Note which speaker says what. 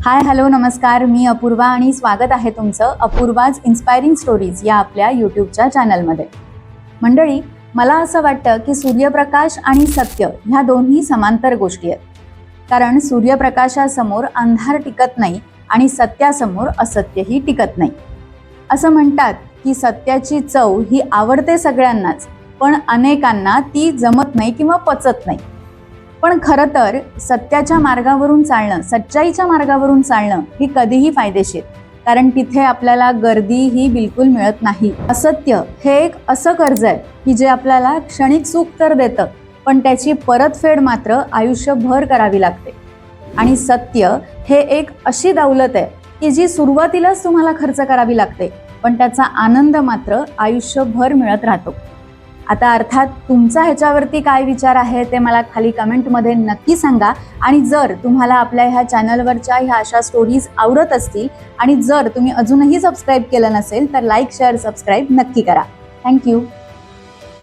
Speaker 1: Hi hello नमस्कार, मी अपूर्वा आणि स्वागत आहे तुमचं अपूर्वाज इन्स्पायरिंग स्टोरीज या आपल्या यूट्यूबच्या चॅनलमध्ये. मंडळी, मला असं वाटतं की सूर्यप्रकाश आणि सत्य ह्या दोन्ही समांतर गोष्टी आहेत. कारण सूर्यप्रकाशासमोर अंधार टिकत नाही आणि सत्यासमोर असत्यही टिकत नाही. असं म्हणतात की सत्याची चव ही आवडते सगळ्यांनाच, पण अनेकांना ती जमत नाही किंवा पचत नाही. पण खरं तर सत्याच्या मार्गावरून चालणं, सच्चाईच्या मार्गावरून चालणं ही कधीही फायदेशीर, कारण तिथे आपल्याला गर्दी ही बिलकुल मिळत नाही. असत्य हे एक असं कर्ज आहे की जे आपल्याला क्षणिक सुख तर देतं, पण त्याची परतफेड मात्र आयुष्यभर करावी लागते. आणि सत्य हे एक अशी दौलत आहे की जी सुरुवातीलाच तुम्हाला खर्च करावी लागते, पण त्याचा आनंद मात्र आयुष्यभर मिळत राहतो. आता अर्थात तुमचा ह्याच्यावरती काय विचार आहे ते मला खाली कमेंटमध्ये नक्की सांगा. आणि जर तुम्हाला आपल्या ह्या चॅनलवरच्या ह्या अशा स्टोरीज आवडत असतील आणि जर तुम्ही अजूनही सबस्क्राईब केलं नसेल तर लाईक, शेअर, सबस्क्राईब नक्की करा. थँक्यू.